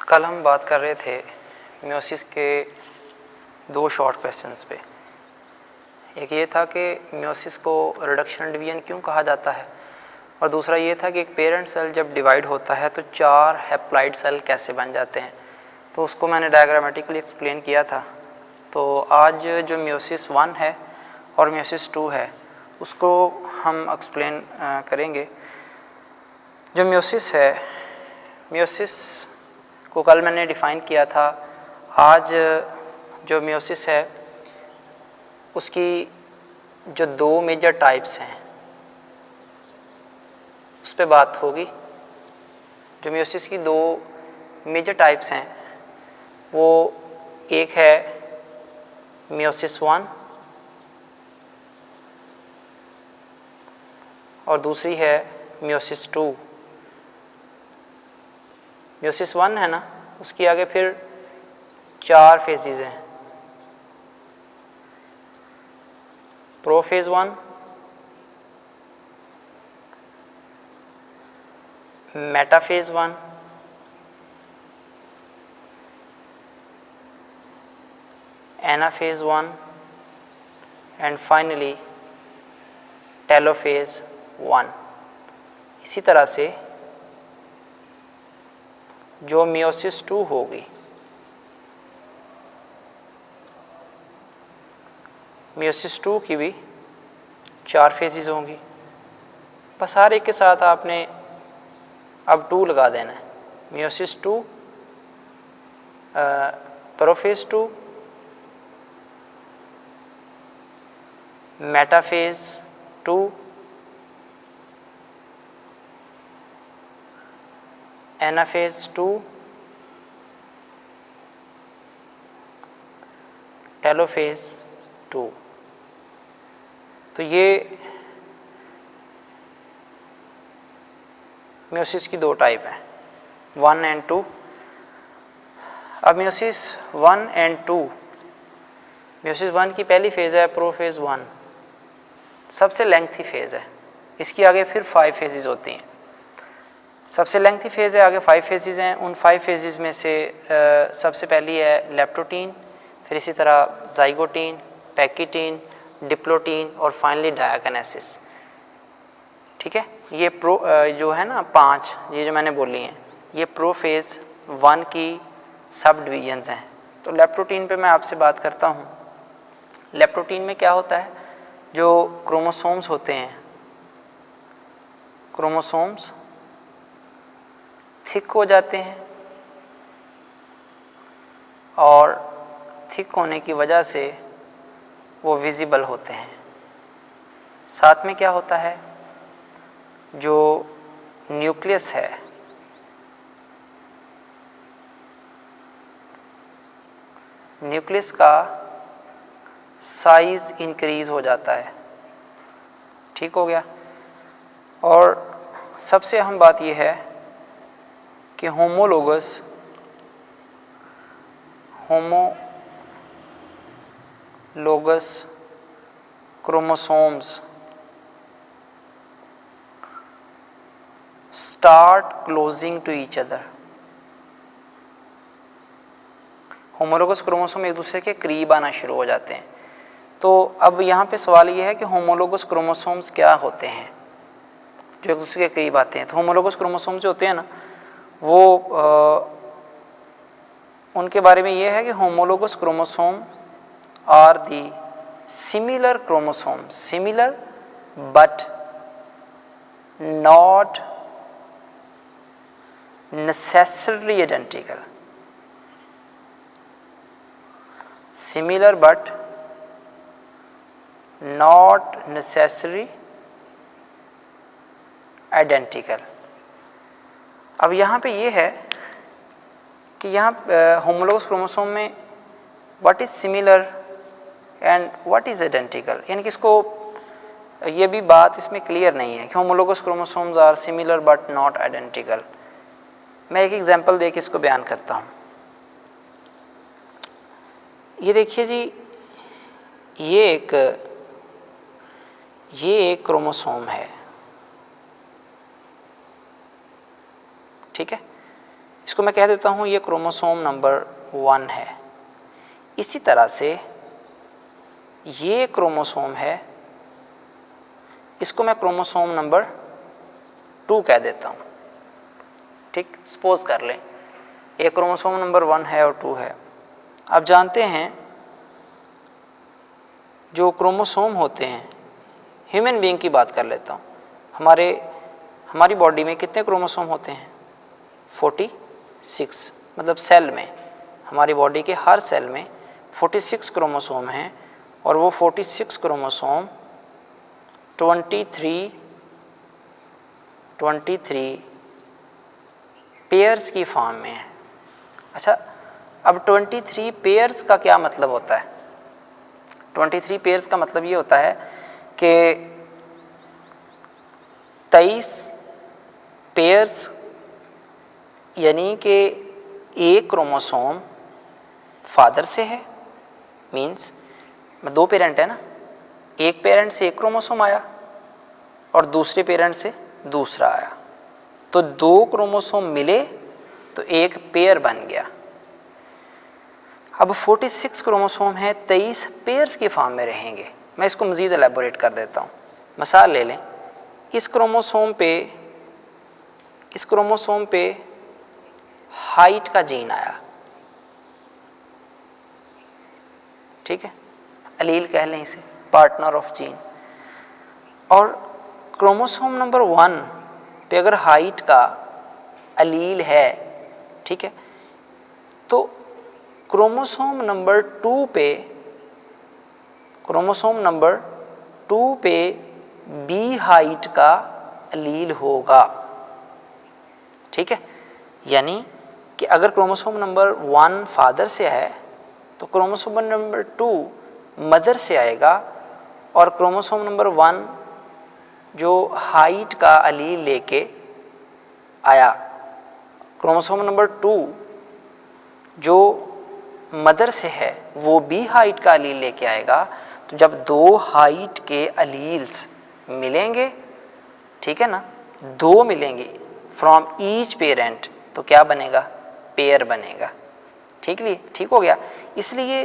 कल हम बात कर रहे थे मियोसिस के दो शॉर्ट क्वेश्चंस पे। एक ये था कि मियोसिस को रिडक्शन डिवीजन क्यों कहा जाता है, और दूसरा ये था कि एक पेरेंट सेल जब डिवाइड होता है तो 4 हैप्लॉइड सेल कैसे बन जाते हैं। तो उसको मैंने डायग्रामेटिकली एक्सप्लेन किया था। तो आज जो मियोसिस 1 है और मियोसिस 2 है उसको हम एक्सप्लेन करेंगे। जो मियोसिस है, मियोसिस को कल मैंने डिफ़ाइन किया था। आज जो मियोसिस है उसकी जो 2 मेजर टाइप्स हैं उस पर बात होगी। जो मियोसिस की 2 मेजर टाइप्स हैं वो एक है मियोसिस 1 और दूसरी है मियोसिस 2। मियोसिस 1 है ना, उसकी आगे फिर 4 फेजेस हैं। Prophase 1, metaphase 1, anaphase 1 and finally telophase 1। इसी तरह से जो मियोसिस 2 होगी, मियोसिस 2 की भी 4 फेजेस होंगी। बस हर एक के साथ आपने अब 2 लगा देना है। Meiosis 2, prophase 2, metaphase 2, anaphase 2, telophase 2। तो ये मियोसिस की 2 टाइप हैं, 1 एंड 2। अब मियोसिस 1 एंड 2, मियोसिस 1 की पहली फेज़ है प्रोफेज 1, सबसे लेंथी फेज़ है। इसकी आगे फिर 5 फेजेस होती हैं। सबसे लेंथी फेज़ है, आगे 5 फेजेस हैं। उन 5 फेजेस में से सबसे पहली है लेप्टोटीन, फिर इसी तरह जाइगोटीन, पैकिटीन, डिप्लोटीन और फाइनली डायाकिनेसिस। ठीक है, ये जो है ना 5, ये जो मैंने बोली हैं, ये प्रोफेज 1 की सब डिवीजन्स हैं। तो लेप्टोटीन पे मैं आपसे बात करता हूँ। लेप्टोटीन में क्या होता है, जो क्रोमोसोम्स होते हैं, क्रोमोसोम्स थिक हो जाते हैं और थिक होने की वजह से वो विजिबल होते हैं। साथ में क्या होता है, जो न्यूक्लियस है न्यूक्लियस का साइज़ इंक्रीज़ हो जाता है। ठीक हो गया। और सबसे अहम बात यह है कि homologous chromosomes start closing to each other. Homologous chromosome एक दूसरे के करीब आना शुरू हो जाते हैं। तो अब यहाँ पे सवाल ये है कि होमोलोगस क्रोमोसोम्स क्या होते हैं जो एक दूसरे के करीब आते हैं। तो होमोलोगस क्रोमोसोम्स जो होते हैं ना, वो उनके बारे में ये है कि homologous chromosome are the similar chromosome, similar but not necessarily identical, similar but not necessarily identical। अब यहाँ पे ये है कि यहाँ होमोलोगस क्रोमोसोम में what is similar and what is identical, यानी कि इसको ये भी बात इसमें क्लियर नहीं है कि homologous chromosomes are similar but not identical. मैं एक एग्जांपल दे के इसको बयान करता हूँ। ये देखिए जी, ये एक क्रोमोसोम है। ठीक है, इसको मैं कह देता हूँ ये क्रोमोसोम नंबर 1 है। इसी तरह से ये क्रोमोसोम है, इसको मैं क्रोमोसोम नंबर 2 कह देता हूँ। ठीक, सपोज कर लें ये क्रोमोसोम नंबर 1 है और 2 है। आप जानते हैं जो क्रोमोसोम होते हैं, ह्यूमन बीइंग की बात कर लेता हूँ, हमारी बॉडी में कितने क्रोमोसोम होते हैं? 46। मतलब सेल में, हमारी बॉडी के हर सेल में 46 क्रोमोसोम हैं और वो 46 क्रोमोसोम 23 पेयर्स की फॉर्म में है। अच्छा, अब 23 पेयर्स का क्या मतलब होता है? 23 पेयर्स का मतलब ये होता है कि 23 पेयर्स, यानी कि एक क्रोमोसोम फादर से है, मीन्स 2 पेरेंट है ना, एक पेरेंट से एक क्रोमोसोम आया और दूसरे पेरेंट से दूसरा आया, तो 2 क्रोमोसोम मिले तो एक पेयर बन गया। अब 46 क्रोमोसोम हैं, 23 पेयर्स की फॉर्म में रहेंगे। मैं इसको मज़ीद एलेबोरेट कर देता हूँ। मिसाल ले लें, इस क्रोमोसोम पे हाइट का जीन आया, ठीक है, अलील कह लें इसे, पार्टनर ऑफ जीन। और क्रोमोसोम नंबर 1 पे अगर हाइट का अलील है, ठीक है, तो क्रोमोसोम नंबर 2 पे बी हाइट का अलील होगा, ठीक है। यानी कि अगर क्रोमोसोम नंबर 1 फादर से है तो क्रोमोसोम नंबर 2 मदर से आएगा, और क्रोमोसोम नंबर 1 जो हाइट का अलील लेके आया, क्रोमोसोम नंबर 2 जो मदर से है वो भी हाइट का अलील लेके आएगा। तो जब 2 हाइट के अलील्स मिलेंगे, ठीक है ना, 2 मिलेंगे फ्रॉम ईच पेरेंट, तो क्या बनेगा? पेयर बनेगा। ठीक हो गया। इसलिए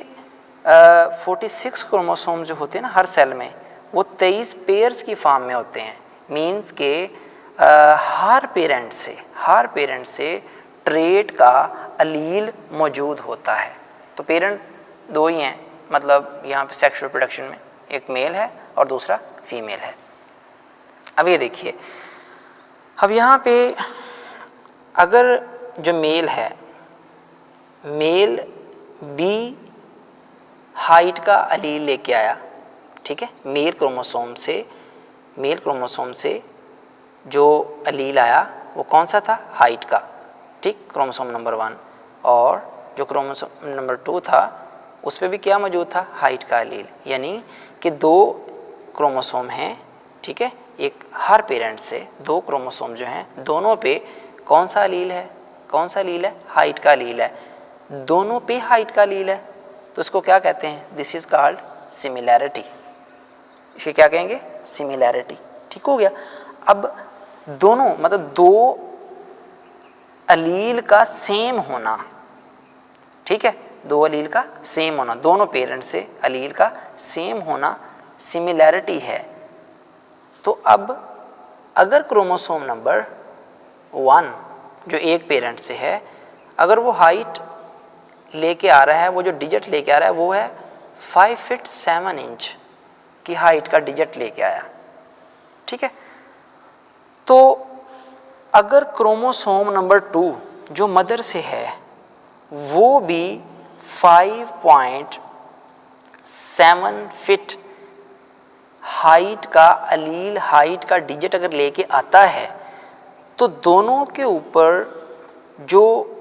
46 क्रोमोसोम जो होते हैं ना हर सेल में, वो 23 पेयर्स की फॉर्म में होते हैं। मीन्स के हर पेरेंट से ट्रेट का अलील मौजूद होता है। तो पेरेंट 2 ही हैं, मतलब यहाँ पे सेक्सुअल रिप्रोडक्शन में एक मेल है और दूसरा फीमेल है। अब ये देखिए, अब यहाँ पे अगर जो मेल है, मेल बी हाइट का अलील लेके आया, ठीक है, मेल क्रोमोसोम से जो अलील आया वो कौन सा था? हाइट का, ठीक, क्रोमोसोम नंबर 1। और जो क्रोमोसोम नंबर 2 था उस पे भी क्या मौजूद था? हाइट का अलील। यानी कि 2 क्रोमोसोम हैं, ठीक है, एक हर पेरेंट से 2 क्रोमोसोम जो हैं, दोनों पे कौन सा अलील है? हाइट का अलील है। दोनों पे हाइट का अलील है, तो इसको क्या कहते हैं? This is called similarity. इसे क्या कहेंगे? सिमिलैरिटी। ठीक हो गया। अब दोनों, मतलब 2 अलील का सेम होना, ठीक है, 2 अलील का सेम होना, दोनों पेरेंट से अलील का सेम होना सिमिलैरिटी है। तो अब अगर क्रोमोसोम नंबर 1 जो एक पेरेंट से है, अगर वो हाइट लेके आ रहा है, वो जो डिजिट लेके आ रहा है वो है 5 फीट 7 इंच की हाइट का डिजिट लेके आया, ठीक है। तो अगर क्रोमोसोम नंबर 2 जो मदर से है वो भी 5.7 फीट हाइट का अलील, हाइट का डिजिट अगर लेके आता है, तो दोनों के ऊपर जो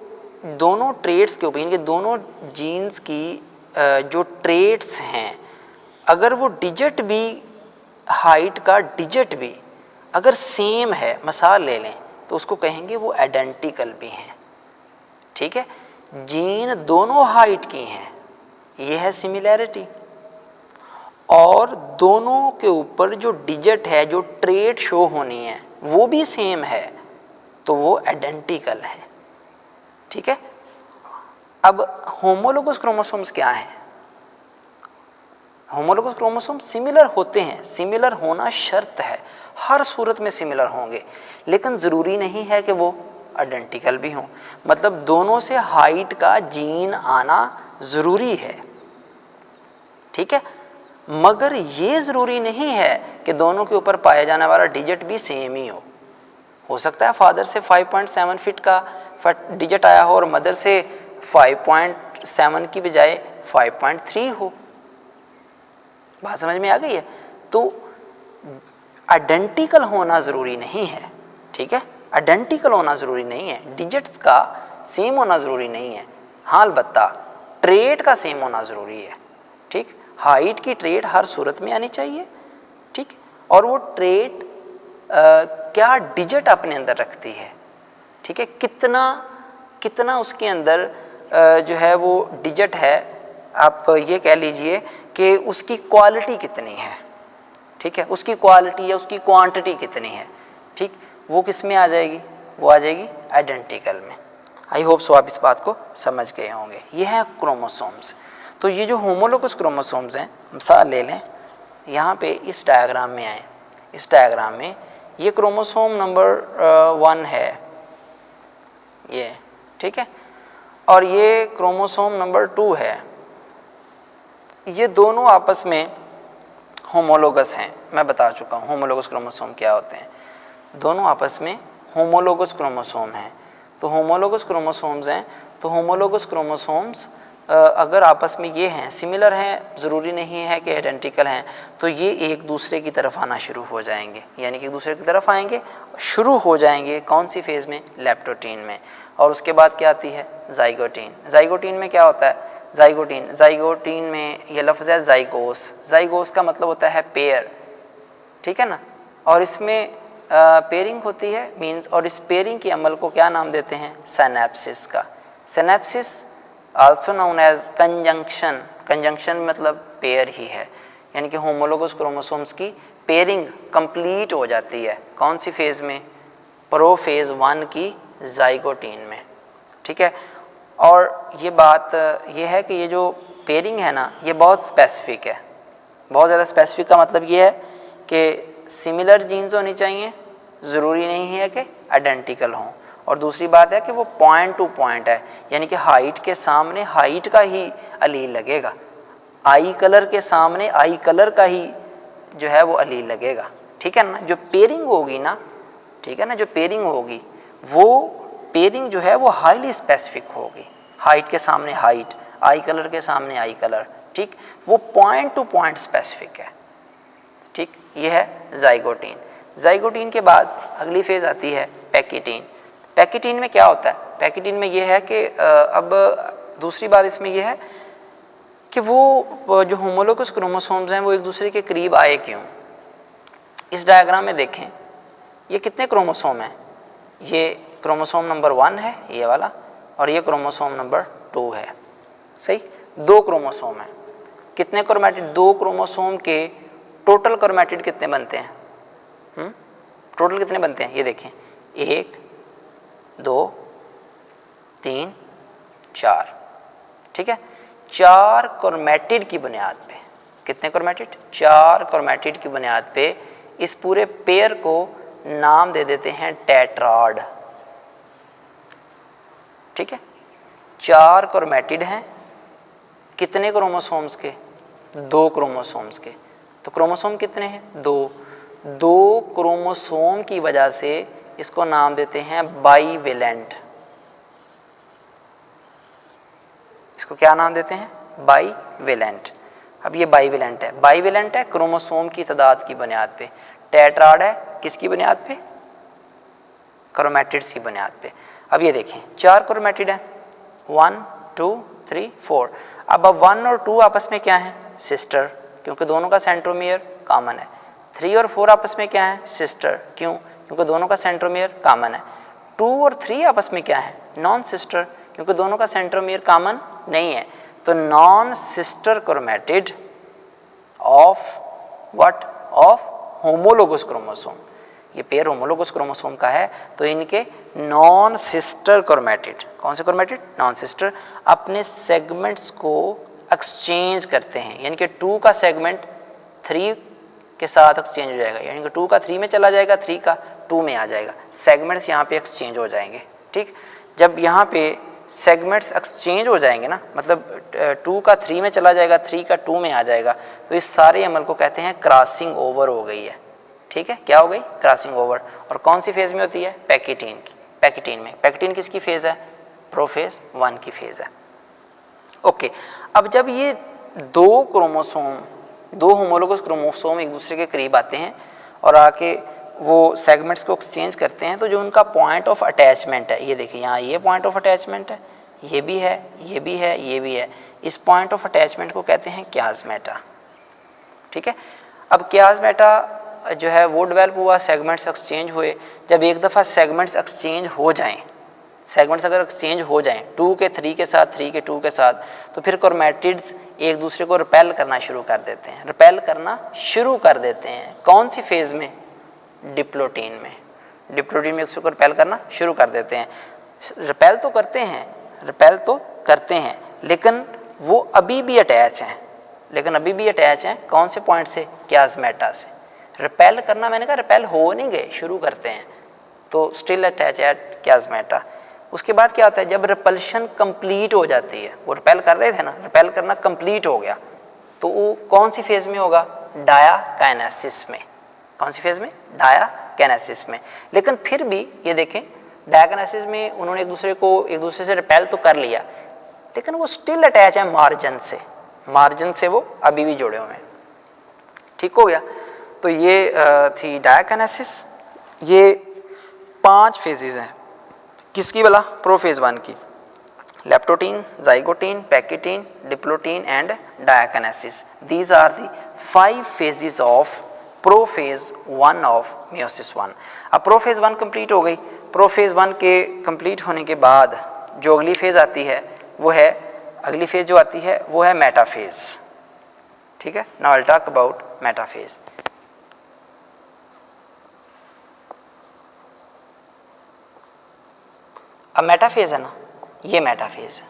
दोनों ट्रेट्स के ऊपर, इनके दोनों जीन्स की जो ट्रेट्स हैं, अगर वो डिजिट भी, हाइट का डिजिट भी अगर सेम है, मिसाल ले लें, तो उसको कहेंगे वो आइडेंटिकल भी हैं, ठीक है। जीन दोनों हाइट की हैं, ये है सिमिलैरिटी। और दोनों के ऊपर जो डिजिट है, जो ट्रेट शो होनी है, वो भी सेम है, तो वो आइडेंटिकल है। ठीक है। अब होमोलोगस क्रोमोसोम्स क्या हैं? होमोलोगस क्रोमोसोम सिमिलर होते हैं, सिमिलर होना शर्त है, हर सूरत में सिमिलर होंगे, लेकिन ज़रूरी नहीं है कि वो आइडेंटिकल भी हों। मतलब दोनों से हाइट का जीन आना ज़रूरी है, ठीक है, मगर ये ज़रूरी नहीं है कि दोनों के ऊपर पाया जाने वाला डिजिट भी सेम ही हो सकता है फादर से 5.7 फीट का डिजिट आया हो और मदर से 5.7 की बजाय 5.3 हो। बात समझ में आ गई है? तो आइडेंटिकल होना ज़रूरी नहीं है, ठीक है, आइडेंटिकल होना ज़रूरी नहीं है, डिजिट्स का सेम होना ज़रूरी नहीं है। हाँ, अलबत्ता ट्रेट का सेम होना ज़रूरी है, ठीक। हाइट की ट्रेट हर सूरत में आनी चाहिए, ठीक, और वो ट्रेट क्या डिजिट अपने अंदर रखती है, ठीक है, कितना उसके अंदर जो है वो डिजिट है, आप ये कह लीजिए कि उसकी क्वालिटी कितनी है, ठीक है, उसकी क्वालिटी या उसकी क्वांटिटी कितनी है, ठीक, वो किस में आ जाएगी? वो आ जाएगी आइडेंटिकल में। आई होप सो आप इस बात को समझ गए होंगे। ये हैं क्रोमोसोम्स। तो ये जो होमोलोगस क्रोमोसोम्स हैं, मिसाल ले लें, यहाँ पे इस डायग्राम में आए, इस डायग्राम में ये क्रोमोसोम नंबर 1 है ये, ठीक है, और ये क्रोमोसोम नंबर 2 है। ये दोनों आपस में होमोलोगस हैं, मैं बता चुका हूँ होमोलोगस क्रोमोसोम क्या होते हैं। दोनों आपस में होमोलोगस क्रोमोसोम हैं। तो होमोलोगस क्रोमोसोम्स हैं, तो होमोलोगस क्रोमोसोम्स अगर आपस में ये हैं, सिमिलर हैं, ज़रूरी नहीं है कि आइडेंटिकल हैं, तो ये एक दूसरे की तरफ आना शुरू हो जाएंगे, यानी कि एक दूसरे की तरफ आएंगे, शुरू हो जाएंगे कौन सी फेज़ में? लैप्टोटीन में। और उसके बाद क्या आती है? जाइगोटीन। जाइगोटीन में क्या होता है? जाइगोटीन में ये लफ्ज़ है जाइगोस। जाइगोस का मतलब होता है पेयर, ठीक है ना, और इसमें पेयरिंग होती है मींस, और इस पेयरिंग के अमल को क्या नाम देते हैं? सिनेप्सिस का। Synapsis also known as conjunction. Conjunction मतलब पेयर ही है, यानी कि होमोलोगस क्रोमोसोम्स की पेयरिंग कंप्लीट हो जाती है कौन सी फेज़ में? प्रोफेज़ 1 की जाइगोटीन में, ठीक है। और ये बात ये है कि ये जो पेयरिंग है ना, ये बहुत स्पेसिफिक है, बहुत ज़्यादा स्पेसिफिक का मतलब ये है कि सिमिलर जीन्स होनी चाहिए, ज़रूरी नहीं है कि आइडेंटिकल हों, और दूसरी बात है कि वो पॉइंट टू पॉइंट है, यानी कि हाइट के सामने हाइट का ही अलील लगेगा, आई कलर के सामने आई कलर का ही जो है वो अलील लगेगा, ठीक है ना। जो पेयरिंग होगी ना, ठीक है ना, जो पेयरिंग होगी वो पेयरिंग जो है वो हाईली स्पेसिफिक होगी, हाइट के सामने हाइट, आई कलर के सामने आई कलर, ठीक, वो पॉइंट टू पॉइंट स्पेसिफिक है, ठीक। ये है जाइगोटीन। जाइगोटीन के बाद अगली फेज़ आती है पैकिटीन। पैकिटीन में क्या होता है? पैकिटीन में ये है कि अब दूसरी बात इसमें यह है कि वो जो होमोलोगस क्रोमोसोम्स हैं वो एक दूसरे के करीब आए क्यों? इस डायग्राम में देखें, ये कितने क्रोमोसोम हैं? ये क्रोमोसोम नंबर 1 है ये वाला, और ये क्रोमोसोम नंबर 2 है, सही, 2 क्रोमोसोम हैं। कितने क्रोमैटिड? 2 क्रोमोसोम के टोटल क्रोमैटिड कितने बनते हैं? टोटल कितने बनते हैं? ये देखें, 1 2 3 4, ठीक है। 4 क्रोमैटिड की बुनियाद पे, कितने क्रोमैटिड? 4 क्रोमैटिड की बुनियाद पे इस पूरे पेयर को नाम दे देते हैं टेट्राड, ठीक है। 4 क्रोमैटिड हैं, कितने क्रोमोसोम्स के? 2 क्रोमोसोम्स के। तो क्रोमोसोम कितने हैं? 2 क्रोमोसोम की वजह से इसको नाम देते हैं बाईवेलेंट। इसको क्या नाम देते हैं? बाईवेलेंट। अब ये बाईवेलेंट है, बाईवेलेंट है क्रोमोसोम की तादाद की बुनियाद पे, टेट्राड है किसकी बुनियाद पे? क्रोमैटिड्स की बुनियाद पे। अब ये देखें, 4 क्रोमैटिड हैं, 1 2 3 4। अब 1 और 2 आपस में क्या है? सिस्टर, क्योंकि दोनों का सेंट्रोमियर कॉमन है। 3 और 4 आपस में क्या है? सिस्टर, क्यों? क्योंकि दोनों का सेंट्रोमियर कॉमन है। 2 और 3 आपस में क्या है? नॉन सिस्टर, क्योंकि दोनों का सेंट्रोमियर कॉमन नहीं है। तो non sister chromatid of what? Of homologous chromosome. ये पेयर होमोलोगस क्रोमोसोम का है, तो इनके नॉन सिस्टर क्रोमैटिड, कौन से क्रोमैटिड, नॉन सिस्टर, अपने सेगमेंट्स को एक्सचेंज करते हैं, यानी कि 2 का सेगमेंट 3 के साथ एक्सचेंज हो जाएगा, यानी कि 2 का 3 में चला जाएगा, 3 का 2 में आ जाएगा, सेगमेंट्स यहाँ पे एक्सचेंज हो जाएंगे। ठीक, जब यहाँ पे सेगमेंट्स एक्सचेंज हो जाएंगे ना, मतलब 2 का 3 में चला जाएगा, 3 का 2 में आ जाएगा, तो इस सारे अमल को कहते हैं क्रॉसिंग ओवर हो गई है। ठीक है, क्या हो गई, क्रॉसिंग ओवर। और कौन सी फेज़ में होती है, पैकिटीन की, पैकिटीन में। पैकिटीन किसकी फेज़ है, प्रोफेज 1 की फेज़ है। ओके, अब जब ये 2 क्रोमोसोम, 2 होमोलोगस क्रोमोसोम एक दूसरे के करीब आते हैं और आके वो सेगमेंट्स को एक्सचेंज करते हैं, तो जो उनका पॉइंट ऑफ अटैचमेंट है, ये देखिए यहाँ ये पॉइंट ऑफ अटैचमेंट है, ये भी है, ये भी है, ये भी है, इस पॉइंट ऑफ अटैचमेंट को कहते हैं क्याज़मेटा। ठीक है, अब क्याज़मेटा जो है वो डेवलप हुआ, सेगमेंट्स एक्सचेंज हुए। जब एक दफ़ा सेगमेंट्स एक्सचेंज हो जाएं, सेगमेंट्स अगर एक्सचेंज हो जाएं 2 के 3 के साथ, 3 के 2 के साथ, तो फिर क्रोमैटिड्स एक दूसरे को रिपेल करना शुरू कर देते हैं, रिपेल करना शुरू कर देते हैं। कौन सी फेज़ में, डिप्लोटीन में। डिप्लोटीन में इसको रिपेल करना शुरू कर देते हैं। रिपेल तो करते हैं, रिपेल तो करते हैं, लेकिन वो अभी भी अटैच हैं, लेकिन अभी भी अटैच हैं कौन से पॉइंट से, क्याज़मेटा से। रिपेल करना, मैंने कहा रिपेल हो नहीं गए, शुरू करते हैं, तो स्टिल अटैच एट क्याज़मेटा। उसके बाद क्या होता है, जब रिपल्शन कंप्लीट हो जाती है, वो रिपेल कर रहे थे ना, रिपेल करना कंप्लीट हो गया, तो वो कौन सी फेज़ में होगा, डायाकाइनेसिस में। कौन सी फेज़ में, डायाकाइनेसिस में। लेकिन फिर भी ये देखें, डायाकाइनेसिस में उन्होंने एक दूसरे से रिपेल तो कर लिया, लेकिन वो स्टिल अटैच है मार्जिन से, मार्जिन से वो अभी भी जुड़े हुए हैं। ठीक हो गया, तो ये थी डायाकाइनेसिस। ये 5 फेजेस हैं, किसकी भला, प्रोफेज 1 की, leptotene, zygotene, pachytene, diplotene and diakinesis. These are the 5 phases of prophase 1 of meiosis 1। अब प्रोफेज 1 कंप्लीट हो गई। प्रोफेज 1 के कंप्लीट होने के बाद जो अगली फेज़ आती है वो है, अगली फेज़ जो आती है वो है मेटाफेज। ठीक है, now I will talk about metaphase. अब मेटाफेज है ना, ये मेटाफेज है।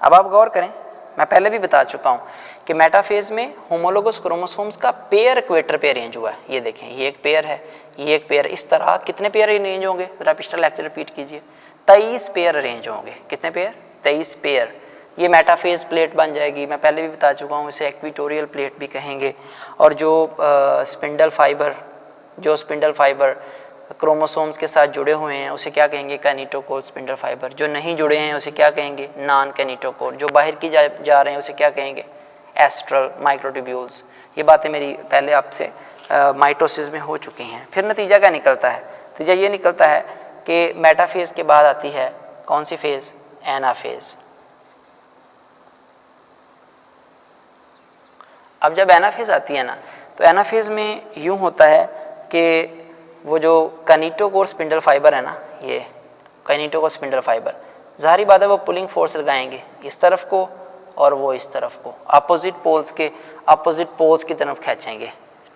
अब आप गौर करें, मैं पहले भी बता चुका हूँ कि मेटाफेज में होमोलोगस क्रोमोसोम्स का पेयर इक्वेटर पे अरेंज हुआ है। ये देखें, ये एक पेयर है, ये एक पेयर, इस तरह कितने पेयर अरेंज होंगे, ज़रा पिछला लेक्चर रिपीट कीजिए। 23 पेयर अरेंज होंगे। कितने पेयर, 23 पेयर। ये मेटाफेज प्लेट बन जाएगी। मैं पहले भी बता चुका हूँ, इसे इक्वेटोरियल प्लेट भी कहेंगे। और जो स्पिंडल फाइबर क्रोमोसोम्स के साथ जुड़े हुए हैं उसे क्या कहेंगे, कैनिटोकोर स्पिंडल फाइबर। जो नहीं जुड़े हैं उसे क्या कहेंगे, नॉन कैनिटोकोर। जो बाहर की जा रहे हैं उसे क्या कहेंगे, एस्ट्रल माइक्रोट्यूब्यूल्स। ये बातें मेरी पहले आपसे माइटोसिस में हो चुकी हैं। फिर नतीजा क्या निकलता है, नतीजा ये निकलता है कि मेटाफेज के बाद आती है कौन सी फेज़, एनाफेज। अब जब एनाफेज आती है ना, तो एनाफेज में यूँ होता है कि वो जो कैनिटोकोर स्पिंडल फाइबर है ना, ये कैनिटोकोर स्पिंडल फाइबर, ज़ाहिर बात है वो पुलिंग फोर्स लगाएंगे इस तरफ को और वो इस तरफ को, अपोजिट पोल्स की तरफ खींचेंगे।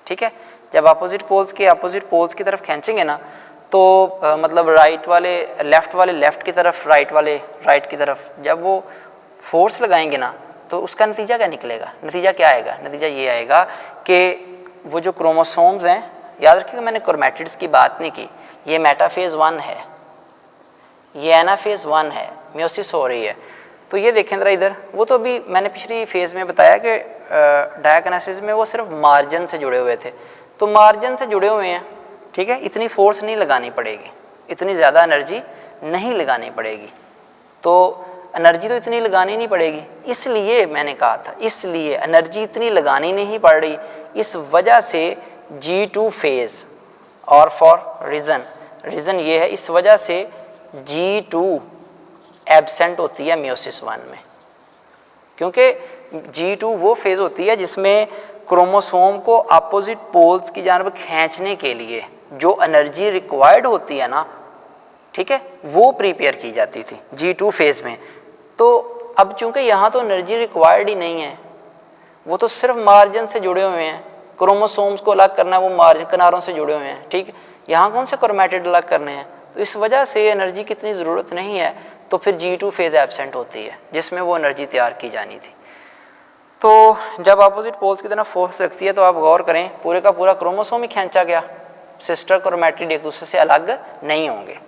ठीक है, जब अपोजिट पोल्स की तरफ खींचेंगे ना, तो मतलब लेफ़्ट वाले लेफ़्ट की तरफ, राइट वाले राइट की तरफ जब वो फोर्स लगाएंगे ना, तो उसका नतीजा क्या निकलेगा, नतीजा क्या आएगा, नतीजा ये आएगा कि वो जो क्रोमोसोम्स हैं, याद रखिएगा मैंने क्रोमैटिड्स की बात नहीं की, ये मेटाफेज 1 है, ये एनाफेज 1 है, मियोसिस हो रही है। तो ये देखें ज़रा इधर, वो तो अभी मैंने पिछली फेज़ में बताया कि डायाकाइनेसिस में वो सिर्फ मार्जिन से जुड़े हुए थे, तो मार्जिन से जुड़े हुए हैं। ठीक है, इतनी फोर्स नहीं लगानी पड़ेगी, इतनी ज़्यादा एनर्जी नहीं लगानी पड़ेगी, तो एनर्जी तो इतनी लगानी नहीं पड़ेगी। इसलिए मैंने कहा था, इसलिए एनर्जी इतनी लगानी नहीं पड़ रही, इस वजह से G2 फेज़, और फॉर रीज़न ये है, इस वजह से G2 एब्सेंट होती है मियोसिस 1 में, क्योंकि G2 वो फेज़ होती है जिसमें क्रोमोसोम को अपोजिट पोल्स की जानब खींचने के लिए जो एनर्जी रिक्वायर्ड होती है ना, ठीक है, वो प्रिपेयर की जाती थी G2 फेज़ में। तो अब चूंकि यहाँ तो एनर्जी रिक्वायर्ड ही नहीं है, वो तो सिर्फ मार्जिन से जुड़े हुए हैं, क्रोमोसोम्स को अलग करना है, वो मार्जिन किनारों से जुड़े हुए हैं। ठीक, यहाँ कौन से क्रोमेटिड अलग करने हैं, तो इस वजह से एनर्जी की इतनी ज़रूरत नहीं है, तो फिर G2 फेज़ एब्सेंट होती है जिसमें वो एनर्जी तैयार की जानी थी। तो जब अपोजिट पोल्स की तरफ फोर्स लगती है तो आप गौर करें पूरे का पूरा क्रोमोसोम ही खींचा गया, सिस्टर क्रोमेटिड एक दूसरे से अलग नहीं होंगे,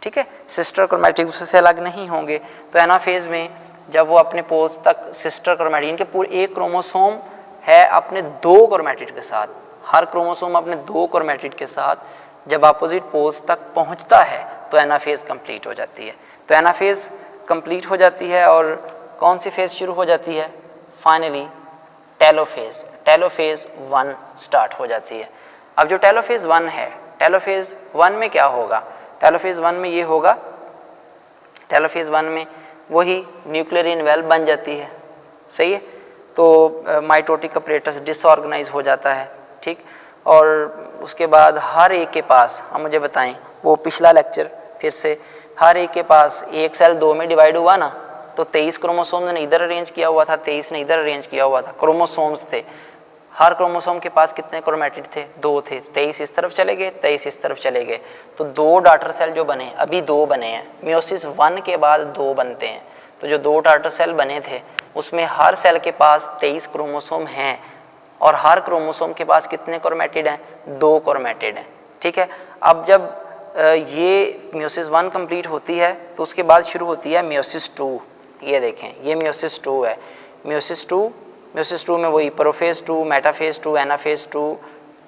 ठीक है, सिस्टर क्रोमेटिड एक दूसरे से अलग नहीं होंगे। तो एनाफेज में जब वो अपने पोल्स तक सिस्टर क्रोमेटिड, इनके पूरे एक क्रोमोसोम है अपने 2 क्रोमेटिड के साथ, हर क्रोमोसोम अपने 2 क्रोमेटिड के साथ जब अपोजिट पोल्स तक पहुंचता है तो एनाफेज कंप्लीट हो जाती है। तो एनाफेज कंप्लीट हो जाती है और कौन सी फेज शुरू हो जाती है, फाइनली टेलोफेज, टेलोफेज 1 स्टार्ट हो जाती है। अब जो टेलोफेज 1 है, टेलोफेज 1 में क्या होगा, टेलोफेज 1 में ये होगा, टेलोफेज 1 में वही न्यूक्लियर इनवेल्व बन जाती है, सही है। तो माइटोटिक अपरेटस डिसऑर्गेनाइज हो जाता है, ठीक। और उसके बाद हर एक के पास, हम मुझे बताएं वो पिछला लेक्चर फिर से, हर एक के पास एक सेल 2 में डिवाइड हुआ ना, तो 23 क्रोमोसोम्स ने इधर अरेंज किया हुआ था, 23 ने इधर अरेंज किया हुआ था, क्रोमोसोम्स थे। हर क्रोमोसोम के पास कितने क्रोमेटिड थे, 2 थे, 23 इस तरफ चले गए, 23 इस तरफ चले गए, तो 2 डॉटर सेल जो बने, अभी 2 बने हैं, मियोसिस 1 के बाद 2 बनते हैं। तो जो 2 डॉटर सेल बने थे उसमें हर सेल के पास 23 क्रोमोसोम हैं और हर क्रोमोसोम के पास कितने क्रोमेटिड हैं, 2 क्रोमेटिड हैं, ठीक है। अब जब ये मियोसिस 1 कंप्लीट होती है तो उसके बाद शुरू होती है मियोसिस 2। ये देखें, ये मियोसिस 2 है, मियोसिस 2 में वही प्रोफेज 2, मेटाफेज 2, एनाफेज 2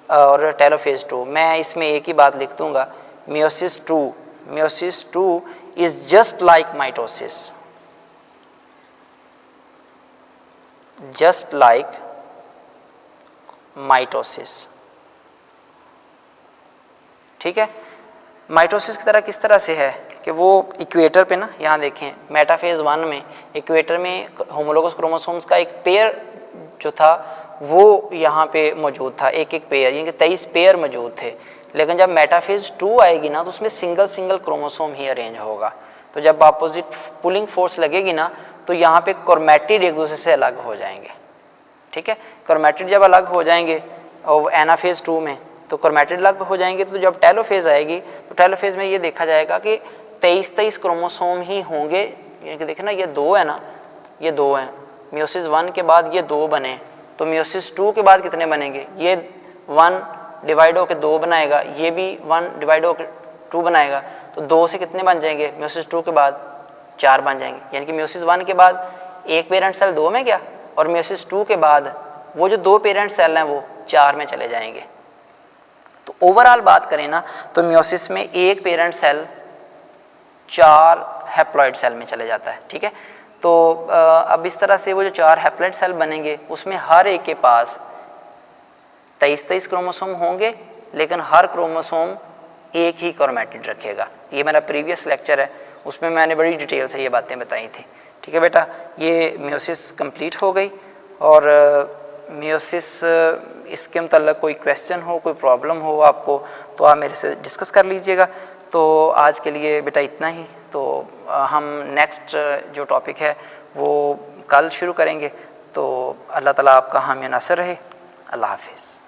और टेलोफेज 2। मैं इसमें एक ही बात लिख दूंगा, meiosis 2 is just like mitosis, just like mitosis, ठीक है। माइटोसिस की तरह किस तरह से है कि वो इक्वेटर पे ना, यहाँ देखें मेटाफेज 1 में इक्वेटर में होमोलोगस क्रोमोसोम्स का एक पेयर जो था वो यहाँ पे मौजूद था, एक एक पेयर, यानी कि 23 पेयर मौजूद थे। लेकिन जब मेटाफेज 2 आएगी ना तो उसमें सिंगल क्रोमोसोम ही अरेंज होगा। तो जब अपोजिट पुलिंग फोर्स लगेगी ना तो यहाँ पे क्रोमेटिड एक दूसरे से अलग हो जाएंगे, ठीक है। क्रोमेटिड जब अलग हो जाएंगे और एनाफेज 2 में तो क्रोमेटिड अलग हो जाएंगे, तो जब टेलोफेज आएगी तो टेलोफेज में ये देखा जाएगा कि 23 क्रोमोसोम ही होंगे, यानी कि देखें ना ये 2 है ना, ये 2 हैं, मियोसिस 1 के बाद ये 2 बने, तो मियोसिस 2 के बाद कितने बनेंगे, ये 1 डिवाइड होकर 2 बनाएगा, ये भी 1 डिवाइड होकर 2 बनाएगा, तो 2 से कितने बन जाएंगे, मियोसिस 2 के बाद 4 बन जाएंगे। यानी कि मियोसिस 1 के बाद एक पेरेंट सेल 2 में गया और मियोसिस 2 के बाद वो जो 2 पेरेंट सेल हैं वो 4 में चले जाएंगे। तो ओवरऑल बात करें ना तो मियोसिस में एक पेरेंट सेल 4 हैप्लॉइड सेल में चले जाता है, ठीक है। तो अब इस तरह से वो जो 4 हैप्लॉइड सेल बनेंगे उसमें हर एक के पास 23 क्रोमोसोम होंगे, लेकिन हर क्रोमोसोम एक ही क्रोमेटिड रखेगा। ये मेरा प्रीवियस लेक्चर है, उसमें मैंने बड़ी डिटेल से ये बातें बताई थी, ठीक है बेटा। ये मियोसिस कंप्लीट हो गई और मियोसिस इसके मतलब कोई क्वेश्चन हो, कोई प्रॉब्लम हो आपको तो आप मेरे से डिस्कस कर लीजिएगा। तो आज के लिए बेटा इतना ही, तो हम नेक्स्ट जो टॉपिक है वो कल शुरू करेंगे। तो अल्लाह ताला आपका हामी नासर रहे। अल्लाह हाफिज़।